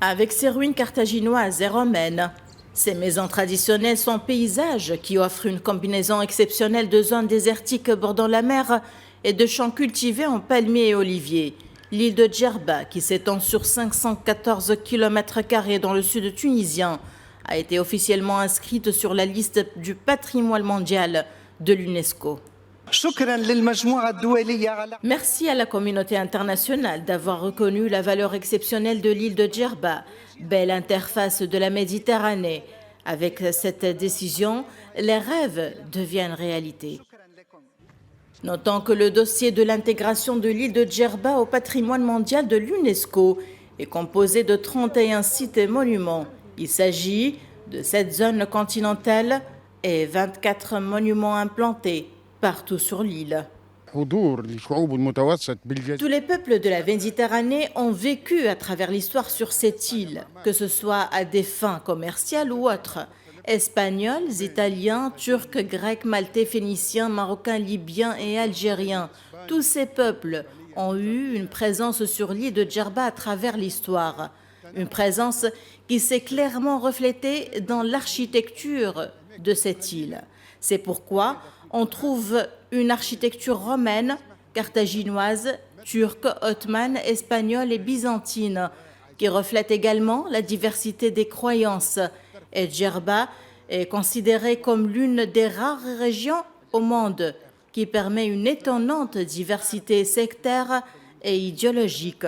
Avec ses ruines carthaginoises et romaines, ces maisons traditionnelles sont paysages qui offrent une combinaison exceptionnelle de zones désertiques bordant la mer et de champs cultivés en palmiers et oliviers. L'île de Djerba, qui s'étend sur 514 km² dans le sud tunisien, a été officiellement inscrite sur la liste du patrimoine mondial de l'UNESCO. Merci à la communauté internationale d'avoir reconnu la valeur exceptionnelle de l'île de Djerba, belle interface de la Méditerranée. Avec cette décision, les rêves deviennent réalité. Notons que le dossier de l'intégration de l'île de Djerba au patrimoine mondial de l'UNESCO est composé de 31 sites et monuments. Il s'agit de 7 zones continentales et 24 monuments implantés partout sur l'île. Tous les peuples de la Méditerranée ont vécu à travers l'histoire sur cette île, que ce soit à des fins commerciales ou autres. Espagnols, Italiens, Turcs, Grecs, Maltais, Phéniciens, Marocains, Libyens et Algériens. Tous ces peuples ont eu une présence sur l'île de Djerba à travers l'histoire. Une présence qui s'est clairement reflétée dans l'architecture de cette île. C'est pourquoi on trouve une architecture romaine, carthaginoise, turque, ottomane, espagnole et byzantine, qui reflète également la diversité des croyances. Et Djerba est considérée comme l'une des rares régions au monde qui permet une étonnante diversité sectaire et idéologique.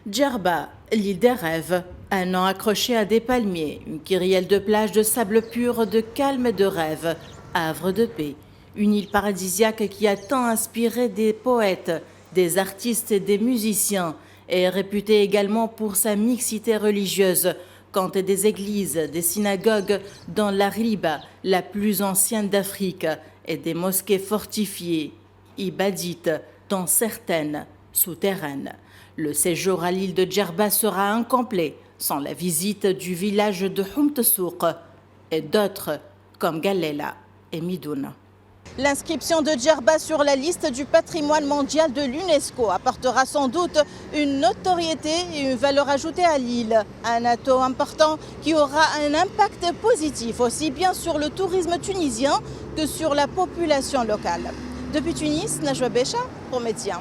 Djerba, l'île des rêves, un nom accroché à des palmiers, une kyrielle de plages de sable pur, de calme et de rêve, havre de paix. Une île paradisiaque qui a tant inspiré des poètes, des artistes et des musiciens, et est réputée également pour sa mixité religieuse, compte des églises, des synagogues dans la Riba, la plus ancienne d'Afrique, et des mosquées fortifiées, ibadites, dont certaines souterraines. Le séjour à l'île de Djerba sera incomplet sans la visite du village de Houmtsouk et d'autres comme Galela et Midouna. L'inscription de Djerba sur la liste du patrimoine mondial de l'UNESCO apportera sans doute une notoriété et une valeur ajoutée à l'île. Un atout important qui aura un impact positif aussi bien sur le tourisme tunisien que sur la population locale. Depuis Tunis, Najwa Becha pour Média.